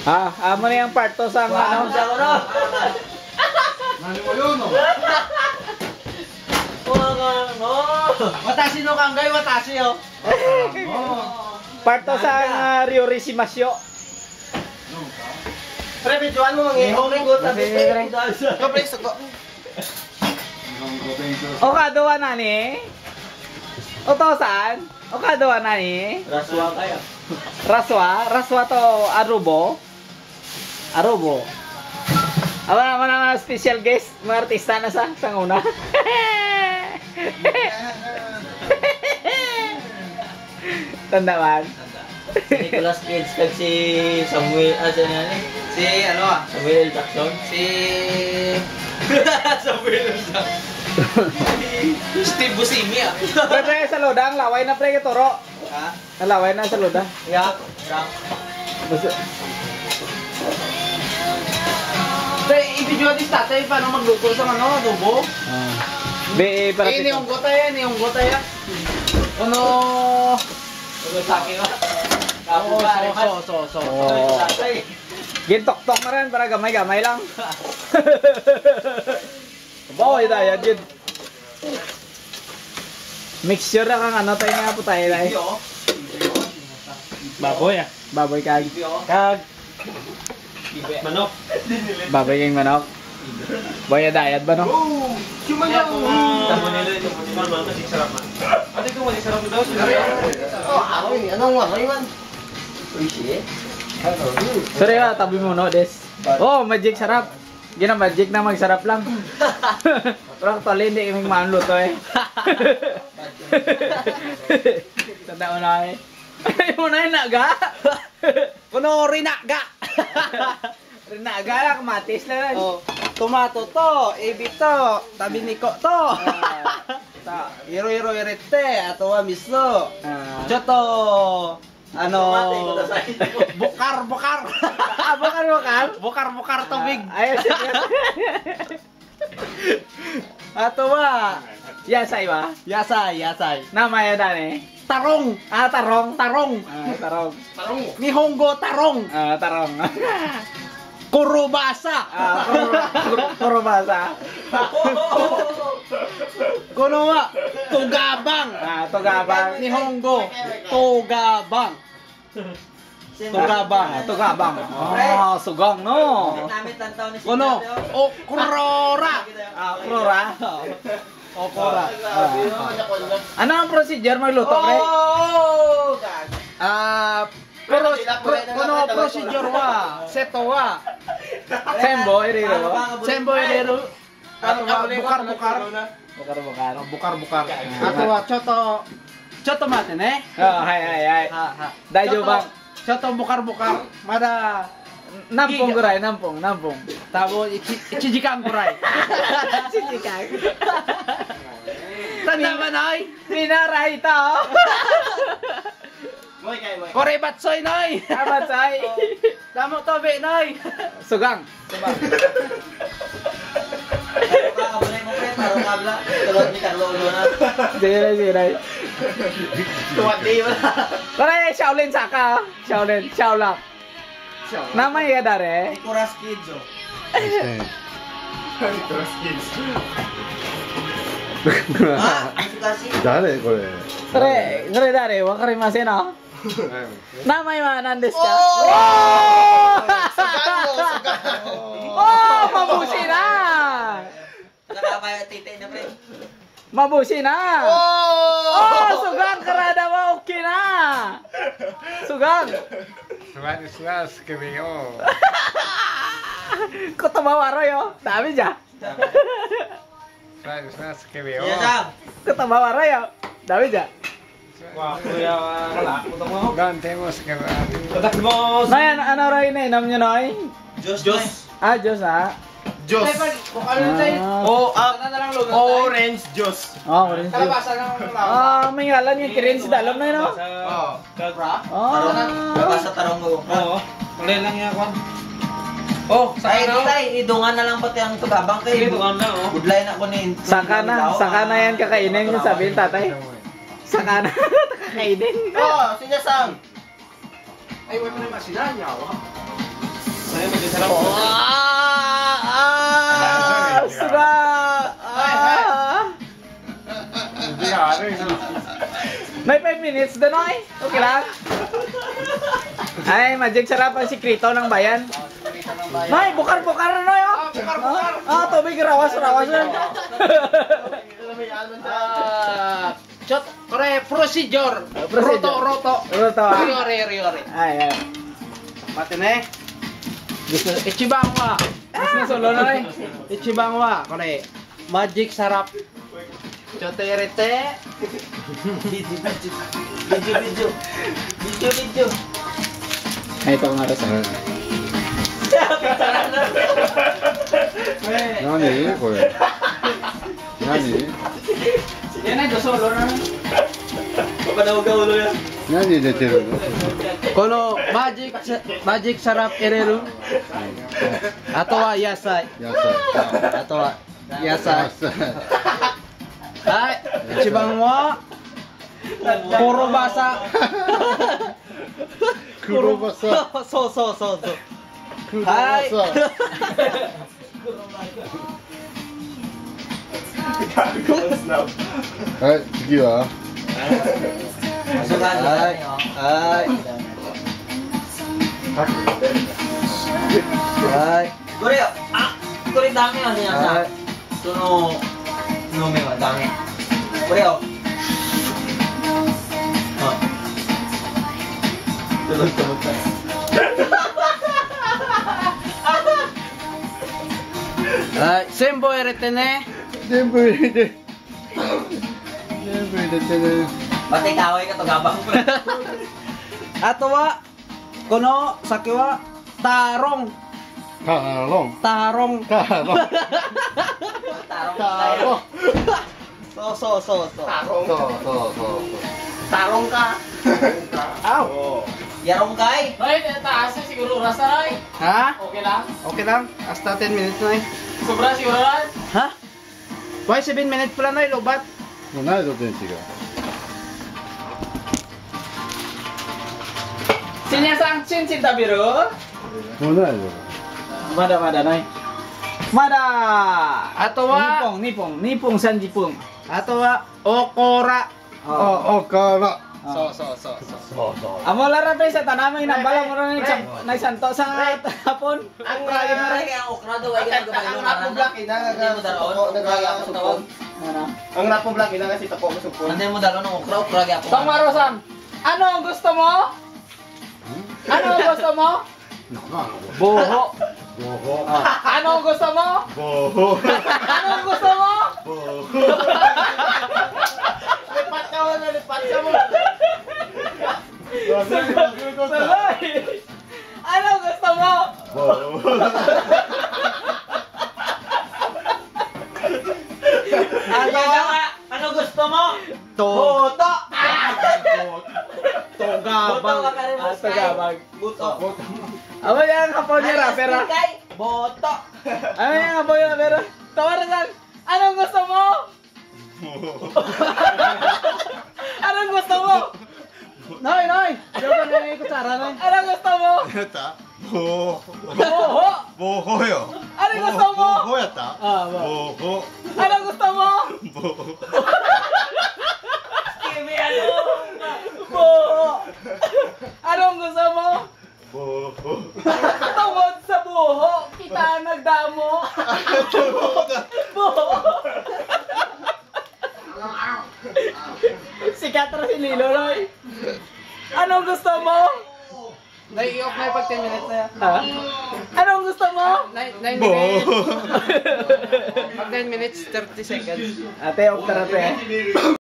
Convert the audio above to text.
Amo na yung part to sa ano. Nani mo yun, no? Watashi no kangai, watashi yo. Part to sa Ryorishi-masyo. Pre, videoan mo mga ihong ko tabi. Go, pre, go. O kadawa na ni? O to saan? O kadawa na ni? Raswa kayo. Raswa? Raswa to Arubo? Arubo. Awa naman ang special guest, mga artista na sa una. Tanda man. Si Nicolas Cage kag si Samuel, si Samuel Jackson. Si Samuel Jackson. Steve Buscemi Pre, sa lodang, laway na pre toro. Ha? Nalaway na sa loda. Yeah. Pre, i-video din tatay paano magluto sa adobo. Para Ini yung gota ya. Ano? Sa akin ba? So. Gintok-tok na rin para gamay-gamay lang. Baway tayo, yun. Mixture na kang ano tayo nga po tayo na eh. Baboy kag. Manok. Baboy kang manok. Boya dayat ba no? Cuma yan. Tamo nila yung masig sarap man. Ate ko masig sarap daw sila. Anong waray man? Sorry ha, tabi mo no, des. Oh, magic sarap. Gina magic na magsarap lang. Pero actually hindi kaming maanluto eh. Tanda mo na eh. Ayaw mo na yung naga. Kuno rinaga. Rinaga lang, kamatis lang. Oh, tomato to, ebi to, tabi niko to. Hiro irete, ato wa miso. Choto, ano, bukar. Bukar tubig. Ayos. Ato wa, Yasay ba? yasay. Namaya dani. Tarong. Tarong. Tarong. Nihongo tarong. Tarong. Kurubasa. Kurubasa. Kuno wa, tugabang. Tugabang. Nihongo, tugabang. Tugabang. Sugang no. Kuno, okrora. Krora. Okora. Ano ang procedure magluto, pre? Kuno procedure wa, seto wa. Sembo, iriro. Bukar. Ato wa, choto mate ne? Hai. Dajo bang. Choto bukar. Mada Nampung guray, nampung. tabo ichijikang kuray. Chichikang. Tanda ba noy? Minaray to. Kore batsoy noy. Abatsay. Damo tobe noy. Sugang. Siray. Tuwad di ba? Kaya Shaolin saka. Shaolin. Namay ya dare. Kuras kids oh. Dale, kore. Kare dare, wakarimasen no. Namay man desu ka? Mabusi na. Nakapaya titay na pre. Mabusi na. Sugang karada wa okay na. Sugang. Suas que veo. Kotabawa yo. Dami ja. Suas que veo. Kotabawa yo. Dami ja. Wah, kuya wala. Putok mo. Gantemos que Putok mo. Nay ano ray na nam nyo noy? Jos. Diyos ha. Jos. Kung ano tayo? Orange Jos. Orange juice. Kalabasan ng May ngalan yung kirin si dalam na yun no? Kalabasa tarong mo. Oo. Kulay lang yan kwan. Ay, idungan na lang pati ang tugabang kayo. Idungan na, Budlay na ko ni. Saka na yan kakainin yung sabihin tatay. Saka na kakainin. Sinasang. Ay, wala na masila niya. Sarap! Hindi ka, ano yun? May 5 minutes doon, oy. Okay lang. Ay, Magic sarap ang sikrito ng bayan. Nay, bukar-bukar na, noy, oh. Bukar-bukar. Ah, tubig, rawas-rawas. Chot, kore, procedure. Procedure. Roto. Roto. Riore. Ay. Matine. Gusto, Ichibangwa. gusto na solo na, eh. Ichibangwa, kore. Magic sarap. Choterete. Video. Ay, ito nga rasa. Nani? これ。何？ Yan ay, solo na. Papanawag-ulo yan. 何入れてるの？ Kono, magic sarap ereru. Ato wa yasai. 野菜。 Ato wa yasai. 野菜。 Hai, ichibangwa. Puro basa. 黒バサ。 そう。黒バはい。サ。はい、次は？ Masukan. Hai. Kore, kore dami ano yan sa. Suno may dami. Kore oh. Tulog ka. Sembo erete ne. 全部入れて。全部入れてね。 Pati kaway ka to gabang. Ato wa kono sake wa tarong. タロン。 Tarong. タロン。 Tarong. So. そう。 Tarong ka. Aw. Yarong kay. Ay, taas na siguro rasa na, eh. Ha? Okay lang. Okay lang. Hasta 10 minutes na eh. Sobra siguro lang. Ha? Why 7 minutes pala na lobat? もう何と電池が。 Sinyasang cinta biru. もう何と。 Mada, nay. Mada. Ato wa Nipong sanjipong. ato wa okora. あ、から。 So. Amo lara tayo sa tanamay na bala mo rin nagsanto sa hapon. Ang okra daw ay ang napoblock ina Ang napoblock ina kasi tapo mo supon. Nandiyan mo dalo ng okra gyapon. Tong Marosan, ano ang gusto mo? Ano ang gusto mo? Boho. Ano ang gusto mo? Boho. Ano ang gusto mo? Lipat ka mo, lipat ka mo. Sabay. Ano ang gusto mo? Ano gusto mo? Boto. Togabang. Togabang. Buto. Amo yang hapon niya rapera. Boto. Ano yang hapon niya rapera? Tawaran. Anong gusto mo? Anong gusto mo? Noy. Diyan na yung kutsara noy. Anong gusto mo? やったボー Boho. ボーホよ Anong gusto mo? ボーホやった Ah, ボーホ Anong gusto mo? ボー Kimi, ano? Boho. Anong gusto mo? ボーホ Tungod sa buho, kita nagdamo. Buho. Sikat na si Lilo, Roy. Anong gusto mo? Nai-off na yung pag 10 minutes na yan. Ha? Anong gusto mo? 9 ボ minutes. ー Pag 9 minutes, 30 seconds. Ate, off na ate.